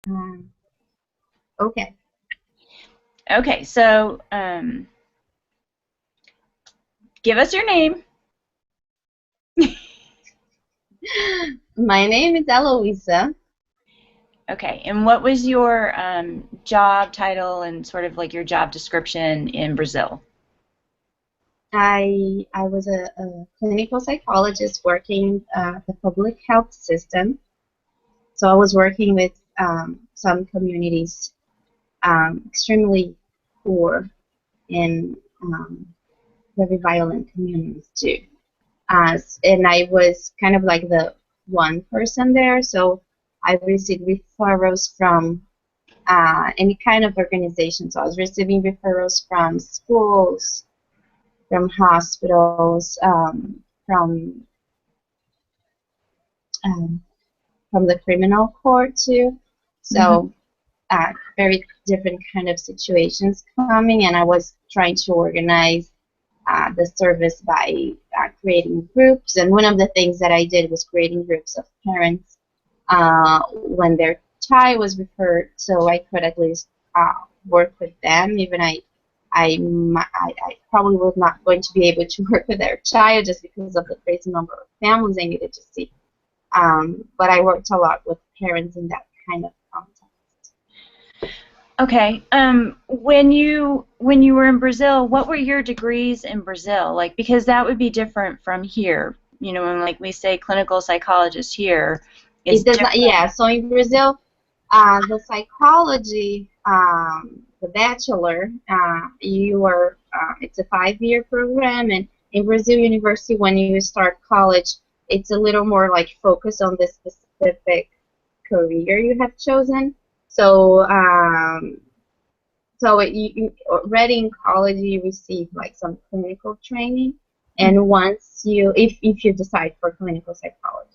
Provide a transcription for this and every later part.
Um, okay. Okay, so give us your name. My name is Eloisa. Okay, and what was your job title and sort of like your job description in Brazil? I was a clinical psychologist working the public health system. So I was working with some communities extremely poor and very violent communities too. And I was kind of like the one person there, so I received referrals from any kind of organization. So I was receiving referrals from schools, from hospitals, um, from the criminal court too. Hmm. So very different kind of situations coming, and I was trying to organize the service by creating groups. And one of the things that I did was creating groups of parents when their child was referred, so I could at least work with them. Even I probably was not going to be able to work with their child just because of the crazy number of families I needed to see. But I worked a lot with parents in that kind of context. Okay, when you were in Brazil, what were your degrees in Brazil? Like, because that would be different from here. You know, when like we say clinical psychologist here is It does not, different. yeah. So in Brazil, the psychology, the bachelor, it's a 5-year program, and in Brazil University, when you start college, it's a little more like focused on the specific career you have chosen. So, you already in college, you receive like some clinical training, and once if you decide for clinical psychology.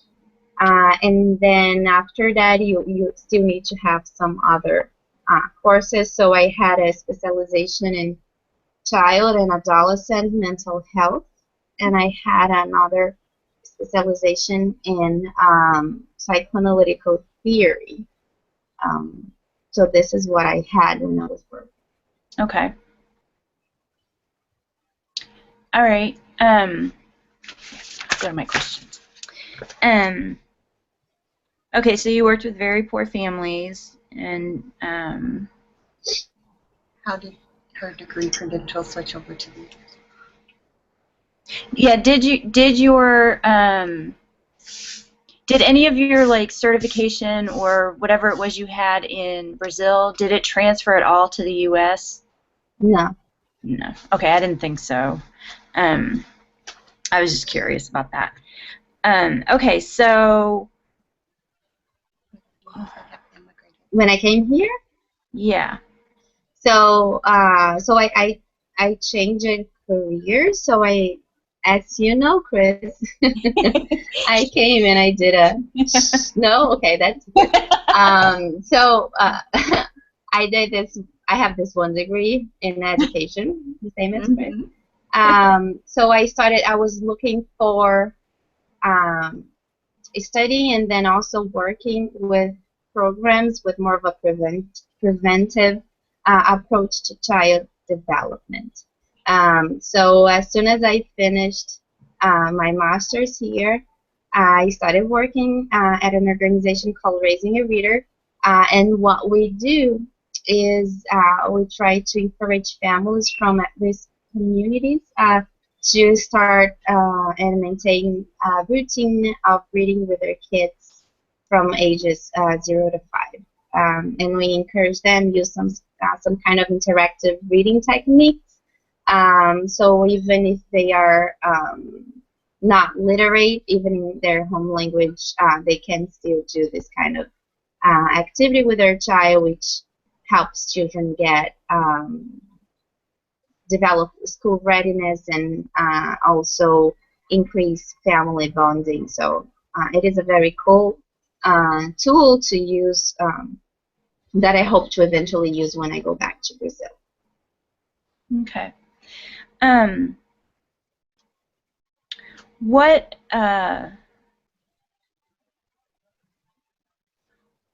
And then after that, you still need to have some other courses. So I had a specialization in child and adolescent mental health, and I had another specialization in psychoanalytical theory. Um, so this is what I had when I was working. Okay. All right. Go to my questions. Um, okay, so you worked with very poor families, and How did her degree credentials switch over to the yeah, did any of your like certification or whatever it was you had in Brazil, did it transfer at all to the U.S.? No, No. Okay, I didn't think so. Um, I was just curious about that. Okay, so years I have immigrated? when I came here, yeah. so I changed careers. So as you know, Chris, I came and I did a no. Okay, that's good. I did this. I have this one degree in education, the same as Chris. Hmm. So I started. I was looking for um, studying and then also working with programs with more of a preventive approach to child development. So as soon as I finished my master's here, I started working at an organization called Raising a Reader. And what we do is we try to encourage families from at-risk communities to start and maintain a routine of reading with their kids from ages 0 to 5. And we encourage them use some kind of interactive reading techniques. So even if they are not literate, even in their home language, they can still do this kind of activity with their child, which helps children get develop school readiness and also increase family bonding. So it is a very cool tool to use that I hope to eventually use when I go back to Brazil. Okay. Um, what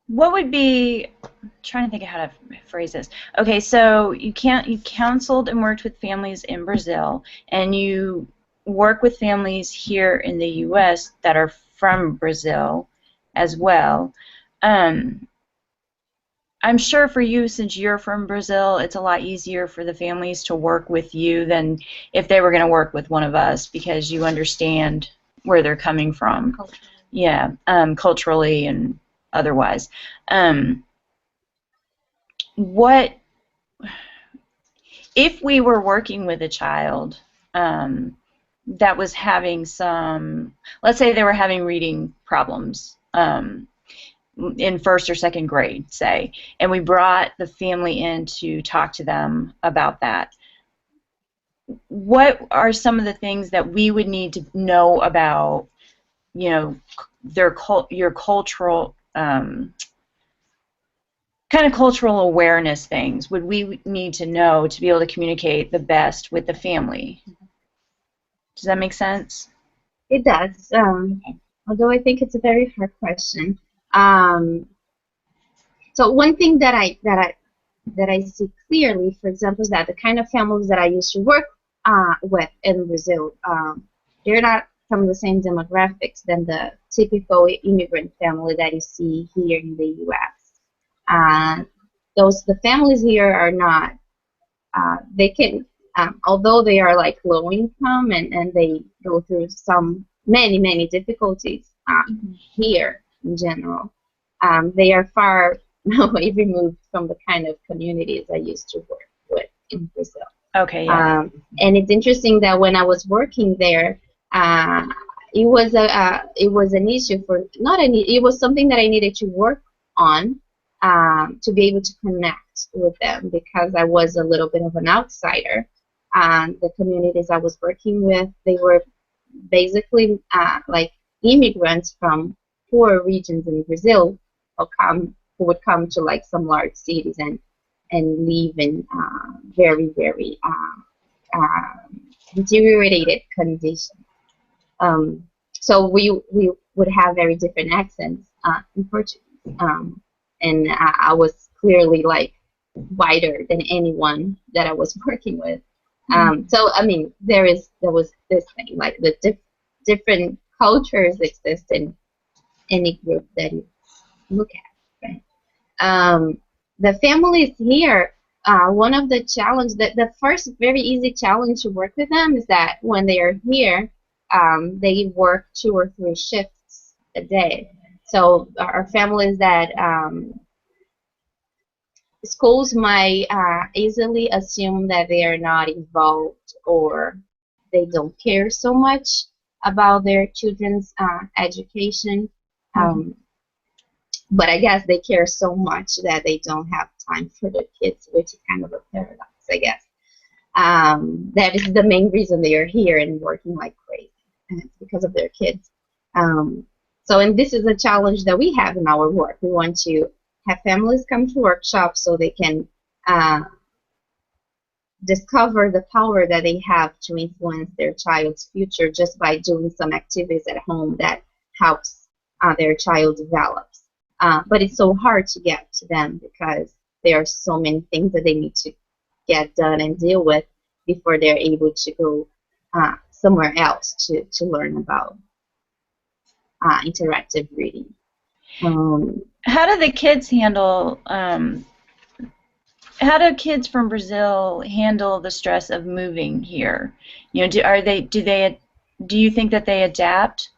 what would be, I'm trying to think of how to phrase this. Okay, so you counseled and worked with families in Brazil, and you work with families here in the U.S. that are from Brazil as well. I'm sure for you, since you're from Brazil, it's a lot easier for the families to work with you than if they were going to work with one of us, because you understand where they're coming from. Culturally. Yeah, culturally and otherwise. What if we were working with a child that was having some, let's say they were having reading problems in first or second grade, say, and we brought the family in to talk to them about that. What are some of the things that we would need to know about, you know, your cultural kind of cultural awareness things would we need to know to be able to communicate the best with the family? Does that make sense? It does. Although I think it's a very hard question. So one thing that I see clearly, for example, is that the kind of families that I used to work with in Brazil, they're not from the same demographics than the typical immigrant family that you see here in the U.S. The families here are not. They can, although they are like low income and they go through many difficulties here in general. They are far away removed from the kind of communities I used to work with in Brazil. Okay. Yeah. And it's interesting that when I was working there, it was an issue for it was something that I needed to work on to be able to connect with them, because I was a little bit of an outsider. The communities I was working with, they were basically like immigrants from poor regions in Brazil who would come to like some large cities and live in very deteriorated conditions. So we would have very different accents in Portuguese. And I was clearly like whiter than anyone that I was working with. So I mean, there was this thing, like the different cultures exist in any group that you look at. Right? The families here, one of the challenges, the first very easy challenge to work with them is that when they are here, they work 2 or 3 shifts a day. So our families that schools might easily assume that they are not involved or they don't care so much about their children's education. But I guess they care so much that they don't have time for their kids, which is kind of a paradox, I guess. That is the main reason they are here and working like crazy, and it's because of their kids. And this is a challenge that we have in our work. We want to have families come to workshops so they can discover the power that they have to influence their child's future just by doing some activities at home that helps their child develop. But it's so hard to get to them because there are so many things that they need to get done and deal with before they're able to go somewhere else to learn about interactive reading. How do the kids handle? How do kids from Brazil handle the stress of moving here? You know, do you think that they adapt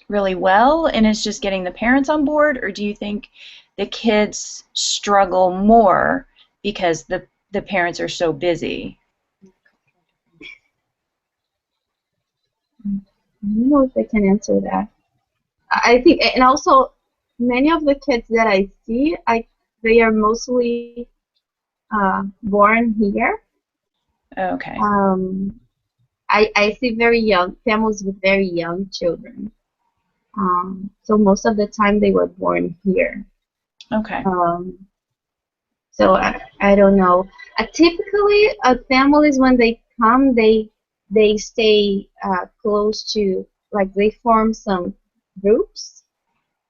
really well and it's just getting the parents on board, or do you think the kids struggle more because the parents are so busy? I don't know if I can answer that. I think, and also many of the kids that I see, they are mostly born here. Okay. I see very young families with very young children. So most of the time they were born here. Okay. So I don't know. Typically, families when they come, they stay close to, like they form some groups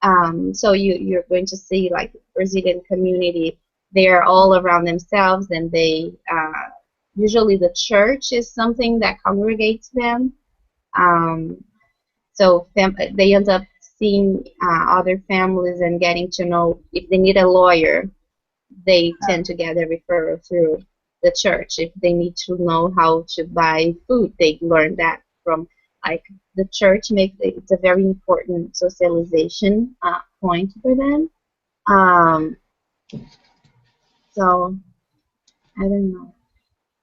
So you're going to see like Brazilian community. They are all around themselves, and they usually the church is something that congregates them. Um, so they end up seeing other families and getting to know if they need a lawyer. They tend to get a referral through the church. If they need to know how to buy food, they learn that from like the church. Makes it's a very important socialization point for them. Um, so I don't know.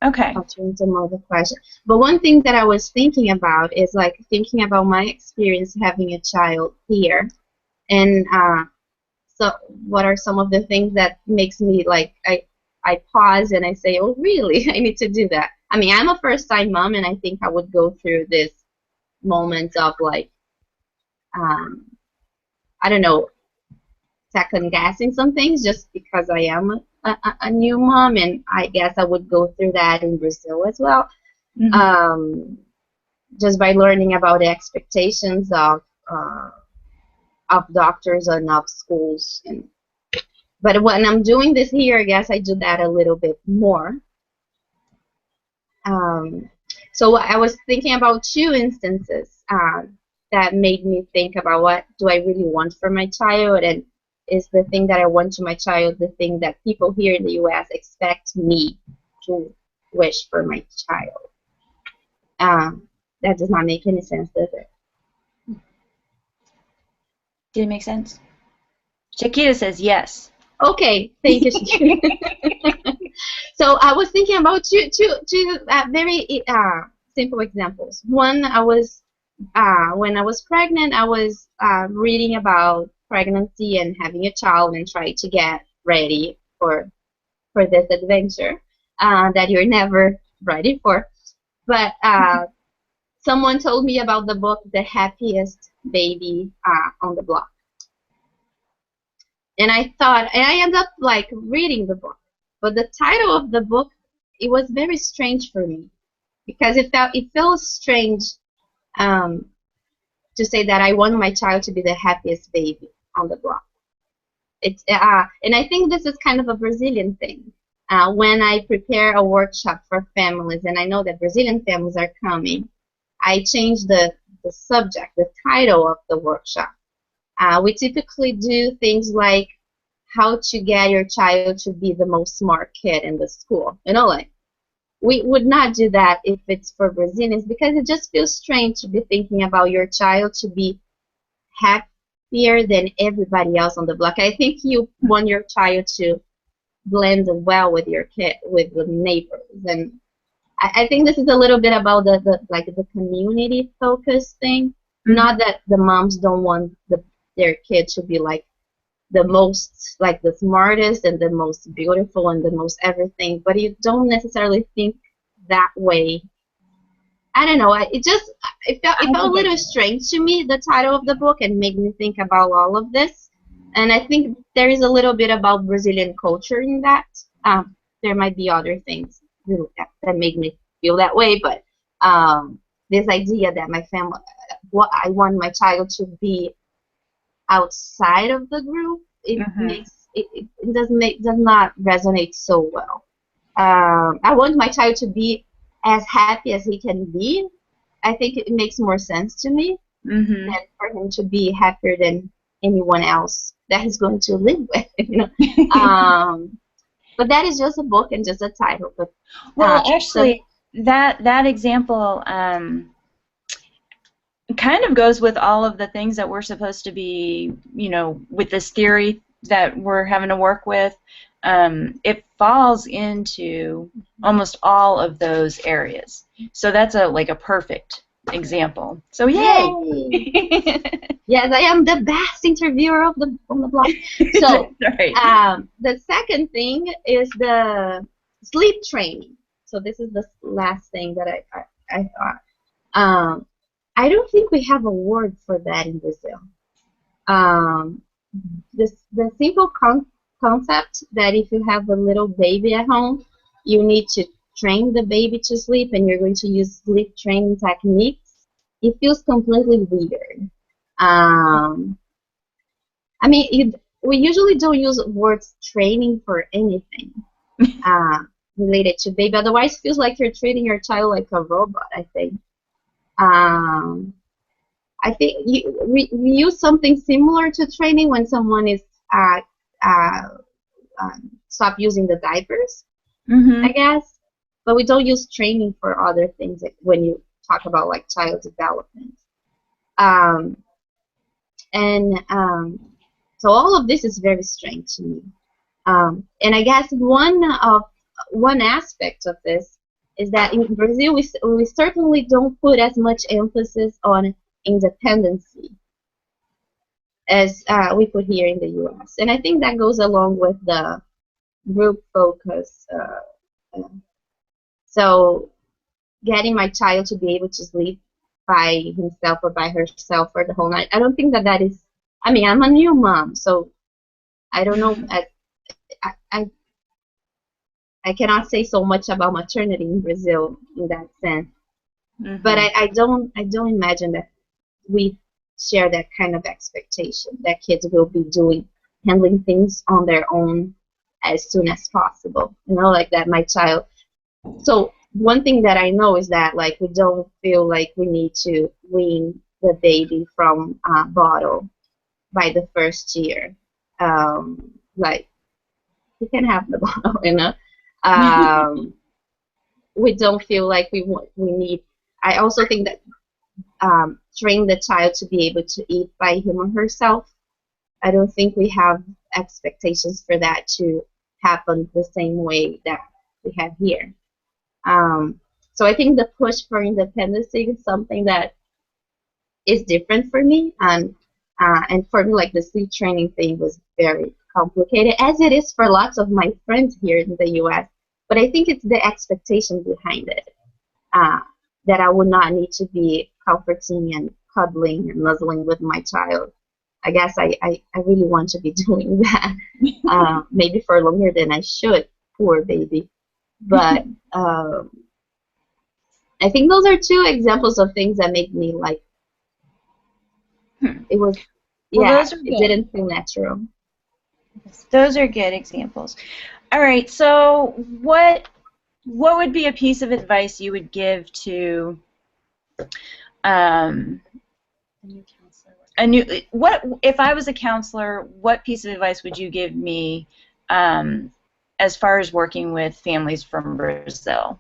Okay. I'll turn to more of the question. But one thing that I was thinking about is like thinking about my experience having a child here, and so what are some of the things that makes me like I pause and I say, oh really, I need to do that. I mean, I'm a first-time mom, and I think I would go through this moment of like I don't know, second guessing some things just because I am a new mom, and I guess I would go through that in Brazil as well. Mm-hmm. Just by learning about the expectations of doctors and of schools. But when I'm doing this here, I guess I do that a little bit more. So I was thinking about two instances that made me think about what do I really want for my child, and is the thing that I want to my child the thing that people here in the U.S. expect me to wish for my child. That does not make any sense, does it? Did it make sense? Chiquita says yes. Okay, thank you. So I was thinking about two very simple examples. One, I was when I was pregnant, I was reading about pregnancy and having a child and trying to get ready for this adventure that you're never ready for. But someone told me about the book The Happiest Baby on the Block. And I thought, and I ended up like reading the book. But the title of the book, it was very strange for me because it feels strange to say that I want my child to be the happiest baby on the block. It's and I think this is kind of a Brazilian thing. When I prepare a workshop for families, and I know that Brazilian families are coming, I change the subject, the title of the workshop. We typically do things like how to get your child to be the most smart kid in the school. You know, like we would not do that if it's for Brazilians because it just feels strange to be thinking about your child to be happier than everybody else on the block. I think you want your child to blend well with your kid, with the neighbors, and I think this is a little bit about the community focused thing. Mm-hmm. Not that the moms don't want their kid to be like the most, like the smartest and the most beautiful and the most everything, but you don't necessarily think that way. I don't know. It felt a little strange to me, the title of the book, and made me think about all of this. And I think there is a little bit about Brazilian culture in that. There might be other things that made me feel that way, but this idea that my family, what I want my child to be outside of the group, it does not resonate so well. I want my child to be as happy as he can be. I think it makes more sense to me than for him to be happier than anyone else that he's going to live with. You know, but that is just a book and just a title. But well, actually, that example kind of goes with all of the things that we're supposed to be, you know, with this theory that we're having to work with. It falls into almost all of those areas. So that's like a perfect example. So yay! Yes, I am the best interviewer on the block. So right. The second thing is the sleep training. So this is the last thing that I thought. I don't think we have a word for that in Brazil. The simple concept that if you have a little baby at home, you need to train the baby to sleep, and you're going to use sleep training techniques. It feels completely weird. I mean, we usually don't use words training for anything related to baby. Otherwise, it feels like you're treating your child like a robot, I think. I think we use something similar to training when someone is uh, stop using the diapers, I guess. But we don't use training for other things like when you talk about like child development. So all of this is very strange to me. And I guess one aspect of this is that in Brazil we certainly don't put as much emphasis on independency as we put here in the U.S. And I think that goes along with the group focus. So getting my child to be able to sleep by himself or by herself for the whole night, I don't think that is. I mean, I'm a new mom, so I don't know. I cannot say so much about maternity in Brazil in that sense. But I don't imagine that we share that kind of expectation that kids will be handling things on their own as soon as possible. You know, like that my child. So one thing that I know is that like we don't feel like we need to wean the baby from a bottle by the first year. Like you can have the bottle, you know. We don't feel like we need. I also think that train the child to be able to eat by him or herself. I don't think we have expectations for that to happen the same way that we have here. So I think the push for independence is something that is different for me, and for me, like the sleep training thing was very complicated, as it is for lots of my friends here in the U.S. But I think it's the expectation behind it, that I would not need to be comforting and cuddling and nuzzling with my child. I guess I really want to be doing that, maybe for longer than I should, poor baby. But I think those are two examples of things that make me like, it was, well, it didn't feel natural. Those are good examples. All right, so what would be a piece of advice you would give to if I was a counselor, what piece of advice would you give me as far as working with families from Brazil?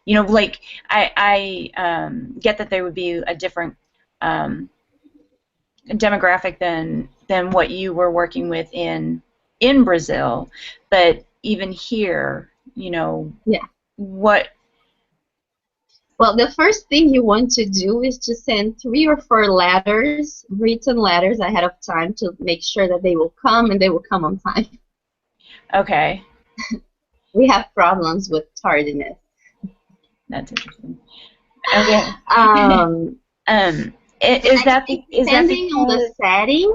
You know, like I get that there would be a different demographic than what you were working with in Brazil, but even here, you know, what? Well, the first thing you want to do is to send 3 or 4 letters, written letters ahead of time to make sure that they will come and they will come on time. Okay. We have problems with tardiness. That's interesting. Okay. Depending on the setting,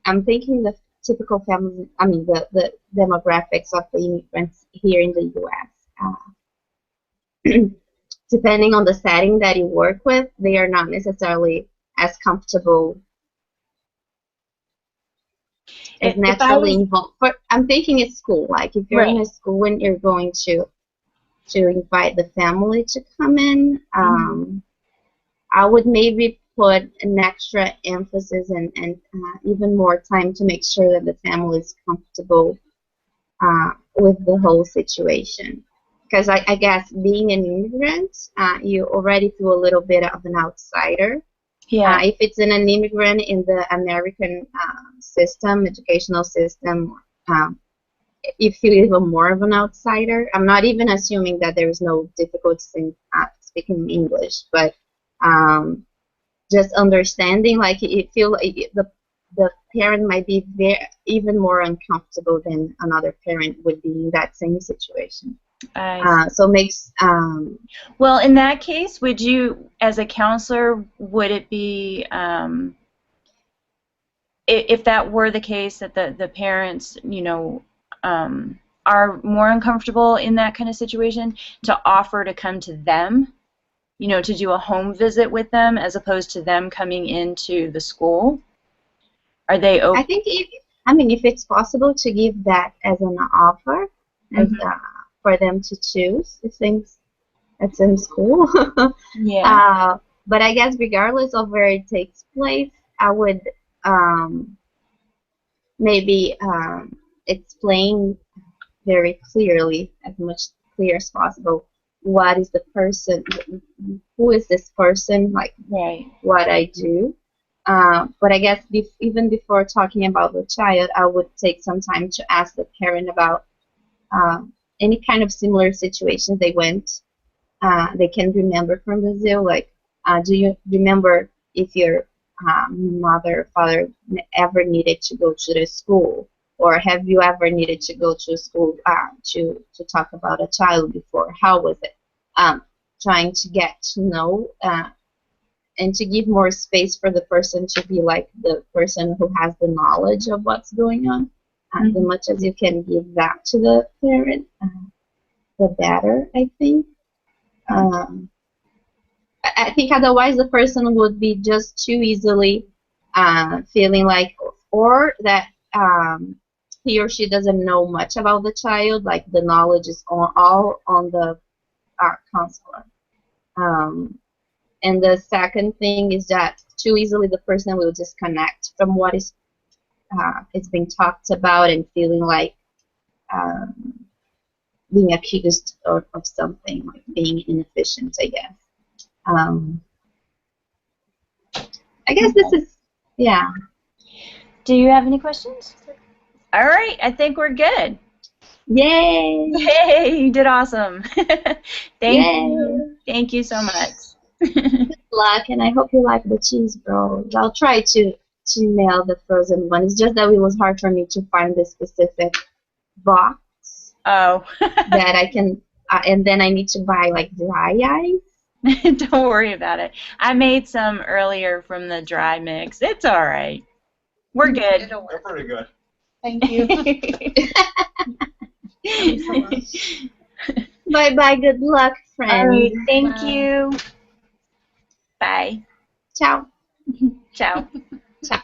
I'm thinking the typical family, I mean the demographics of the immigrants here in the U.S. Depending on the setting that you work with, they are not necessarily as comfortable as naturally involved. I'm thinking it's school, like if you're in a school and you're going to invite the family to come in, I would maybe put an extra emphasis and even more time to make sure that the family is comfortable with the whole situation. Because I guess being an immigrant, you already feel a little bit of an outsider. Yeah. If it's an immigrant in the American system, educational system, you feel even more of an outsider. I'm not even assuming that there is no difficulty in speaking English, but just understanding, like you feel like the parent might be even more uncomfortable than another parent would be in that same situation. So it makes well, in that case, would you, as a counselor, would it be if that were the case that the parents, you know, are more uncomfortable in that kind of situation, to offer to come to them, you know, to do a home visit with them as opposed to them coming into the school? Are they I open? think if it's possible to give that as an offer, as for them to choose, it seems cool. Yeah. But I guess regardless of where it takes place, I would maybe explain very clearly, as much clear as possible, what is the person, who is this person, like Right. what I do. But I guess even before talking about the child, I would take some time to ask the parent about any kind of similar situations they can remember from Brazil. Like, do you remember if your mother or father ever needed to go to the school? Or have you ever needed to go to school to talk about a child before? How was it? Trying to get to know and to give more space for the person to be like the person who has the knowledge of what's going on. As much as you can give that to the parent, the better, I think. I think otherwise the person would be just too easily feeling like, or that he or she doesn't know much about the child, like the knowledge is all on the counselor. And the second thing is that too easily the person will disconnect from what is being talked about and feeling like being accused of something, like being inefficient, I guess. I guess this is, yeah. Do you have any questions? All right, I think we're good. Yay! Hey, you did awesome. Thank Yay! you. Thank you so much. Good luck, and I hope you like the cheese rolls. I'll try to nail the frozen one. It's just that it was hard for me to find the specific box Oh. that I can, and then I need to buy like dry ice. Don't worry about it. I made some earlier from the dry mix. It's all right. We're good. They're pretty good. Thank you. Bye-bye. Good luck, friend. All right, thank Bye. you. Bye. Ciao. Ciao. Ciao.